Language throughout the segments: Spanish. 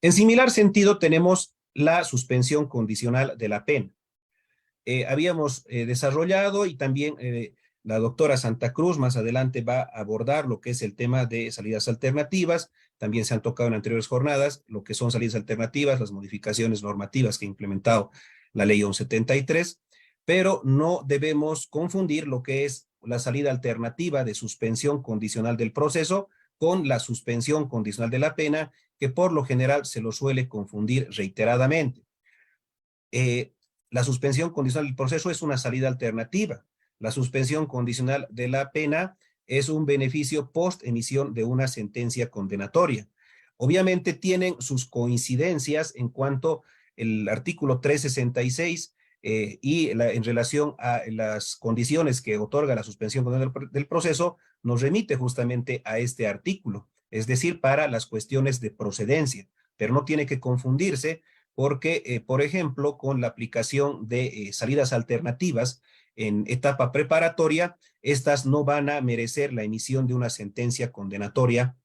En similar sentido, tenemos la suspensión condicional de la pena. Habíamos desarrollado y también la doctora Santa Cruz más adelante va a abordar lo que es el tema de salidas alternativas. También se han tocado en anteriores jornadas lo que son salidas alternativas, las modificaciones normativas que ha implementado la ley 1173, pero no debemos confundir lo que es la salida alternativa de suspensión condicional del proceso con la suspensión condicional de la pena, que por lo general se lo suele confundir reiteradamente. La suspensión condicional del proceso es una salida alternativa. La suspensión condicional de la pena es un beneficio post emisión de una sentencia condenatoria. Obviamente tienen sus coincidencias en cuanto el artículo 366 en relación a las condiciones que otorga la suspensión condicional del proceso, nos remite justamente a este artículo, es decir, para las cuestiones de procedencia, pero no tiene que confundirse porque, por ejemplo, con la aplicación de salidas alternativas en etapa preparatoria, estas no van a merecer la emisión de una sentencia condenatoria,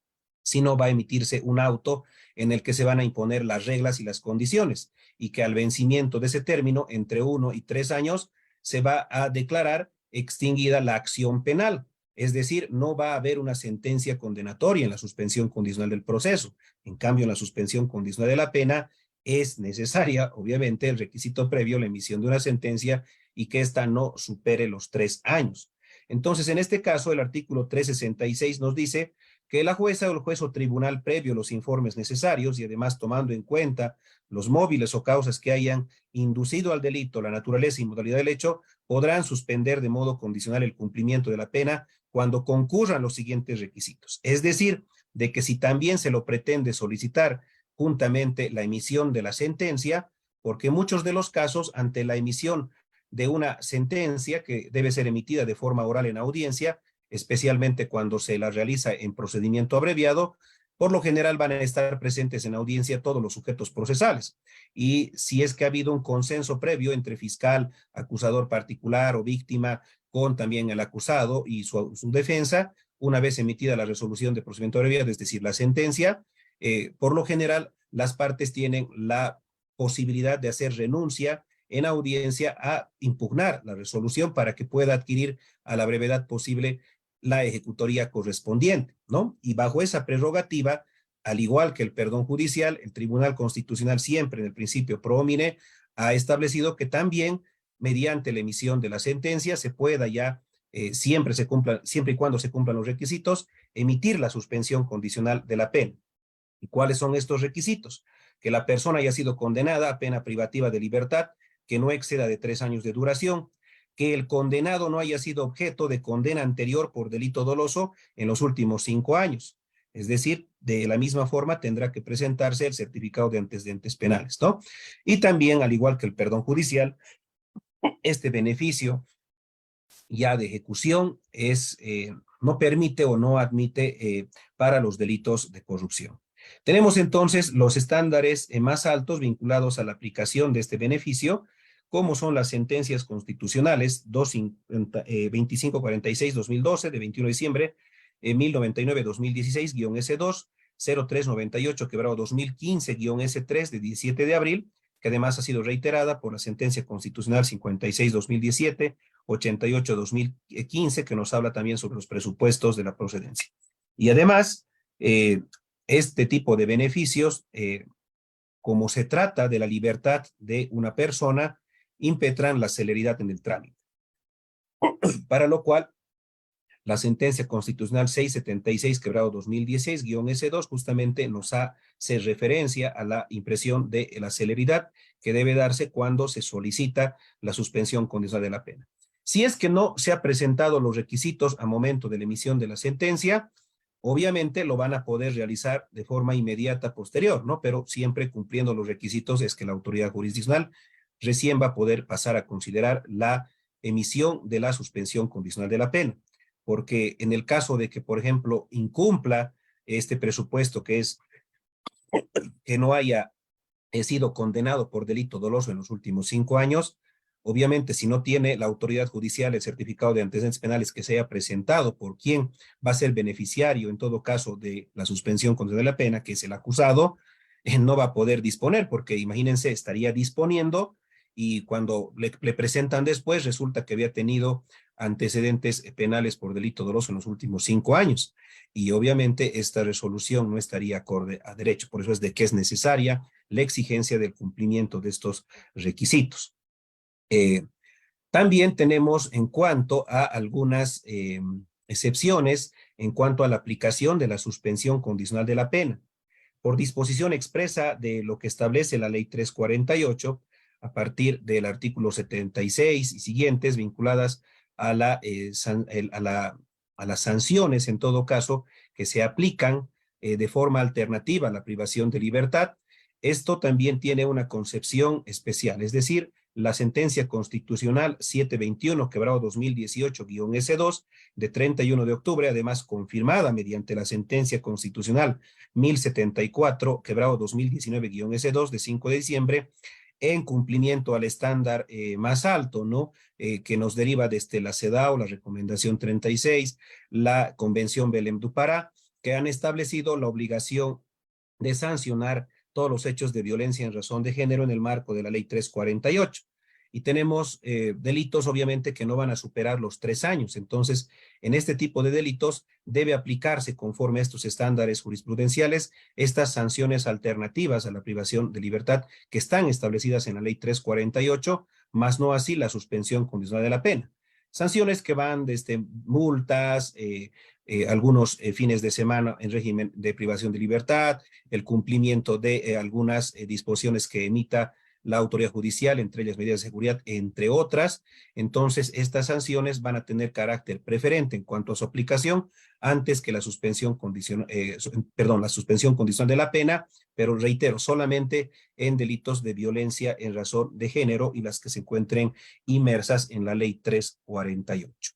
sino va a emitirse un auto en el que se van a imponer las reglas y las condiciones, y que al vencimiento de ese término, entre 1 y 3 años, se va a declarar extinguida la acción penal. Es decir, no va a haber una sentencia condenatoria en la suspensión condicional del proceso. En cambio, en la suspensión condicional de la pena, es necesaria, obviamente, el requisito previo, la emisión de una sentencia y que ésta no supere los 3 años. Entonces, en este caso, el artículo 366 nos dice que la jueza o el juez o tribunal, previo los informes necesarios y además tomando en cuenta los móviles o causas que hayan inducido al delito, la naturaleza y modalidad del hecho, podrán suspender de modo condicional el cumplimiento de la pena cuando concurran los siguientes requisitos. Es decir, de que si también se lo pretende solicitar juntamente la emisión de la sentencia, porque muchos de los casos, ante la emisión de una sentencia que debe ser emitida de forma oral en audiencia, especialmente cuando se la realiza en procedimiento abreviado, por lo general van a estar presentes en audiencia todos los sujetos procesales. Y si es que ha habido un consenso previo entre fiscal, acusador particular o víctima, con también el acusado y su defensa, una vez emitida la resolución de procedimiento abreviado, es decir, la sentencia, por lo general, las partes tienen la posibilidad de hacer renuncia en audiencia a impugnar la resolución para que pueda adquirir a la brevedad posible la ejecutoría correspondiente, ¿no? Y bajo esa prerrogativa, al igual que el perdón judicial, el Tribunal Constitucional siempre en el principio pro homine ha establecido que también mediante la emisión de la sentencia se pueda ya, siempre y cuando se cumplan los requisitos, emitir la suspensión condicional de la pena. ¿Y cuáles son estos requisitos? Que la persona haya sido condenada a pena privativa de libertad que no exceda de 3 años de duración, que el condenado no haya sido objeto de condena anterior por delito doloso en los últimos 5 años. Es decir, de la misma forma tendrá que presentarse el certificado de antecedentes penales, ¿no? Y también, al igual que el perdón judicial, este beneficio ya de ejecución no permite o no admite para los delitos de corrupción. Tenemos entonces los estándares más altos vinculados a la aplicación de este beneficio, como son las sentencias constitucionales 2546-2012 de 21 de diciembre, 1099-2016-S2, 0398-2015-S3 de 17 de abril, que además ha sido reiterada por la sentencia constitucional 56-2017, 88-2015, que nos habla también sobre los presupuestos de la procedencia. Y además, este tipo de beneficios, como se trata de la libertad de una persona, impetran la celeridad en el trámite. Para lo cual, la sentencia constitucional 676-2016-S2 justamente nos hace referencia a la impresión de la celeridad que debe darse cuando se solicita la suspensión condicional de la pena. Si es que no se han presentado los requisitos a momento de la emisión de la sentencia, obviamente lo van a poder realizar de forma inmediata posterior, ¿no? Pero siempre cumpliendo los requisitos es que la autoridad jurisdiccional recién va a poder pasar a considerar la emisión de la suspensión condicional de la pena. Porque en el caso de que, por ejemplo, incumpla este presupuesto que es que no haya sido condenado por delito doloso en los últimos 5 años, obviamente si no tiene la autoridad judicial el certificado de antecedentes penales que se haya presentado por quien va a ser beneficiario en todo caso de la suspensión condicional de la pena, que es el acusado, no va a poder disponer, porque imagínense, estaría disponiendo y cuando le presentan después, resulta que había tenido antecedentes penales por delito doloso en los últimos 5 años. Y obviamente esta resolución no estaría acorde a derecho. Por eso es de que es necesaria la exigencia del cumplimiento de estos requisitos. Eh, También tenemos en cuanto a algunas excepciones en cuanto a la aplicación de la suspensión condicional de la pena. Por disposición expresa de lo que establece la Ley 348, a partir del artículo 76 y siguientes vinculadas a, a las sanciones, en todo caso, que se aplican de forma alternativa a la privación de libertad. Esto también tiene una concepción especial, es decir, la sentencia constitucional 721, quebrado 2018-S2, de 31 de octubre, además confirmada mediante la sentencia constitucional 1074, quebrado 2019-S2, de 5 de diciembre, en cumplimiento al estándar más alto, ¿no? Que nos deriva desde la CEDAW, la recomendación 36, la Convención Belém do Pará, que han establecido la obligación de sancionar todos los hechos de violencia en razón de género en el marco de la Ley 348. Y tenemos delitos, obviamente, que no van a superar los 3 años. Entonces, en este tipo de delitos debe aplicarse, conforme a estos estándares jurisprudenciales, estas sanciones alternativas a la privación de libertad que están establecidas en la Ley 348, más no así la suspensión condicional de la pena. Sanciones que van desde multas, algunos fines de semana en régimen de privación de libertad, el cumplimiento de algunas disposiciones que emita la autoridad judicial, entre ellas medidas de seguridad, entre otras. Entonces, estas sanciones van a tener carácter preferente en cuanto a su aplicación antes que la suspensión condicional, la suspensión condicional de la pena, pero reitero, solamente en delitos de violencia en razón de género y las que se encuentren inmersas en la Ley 348.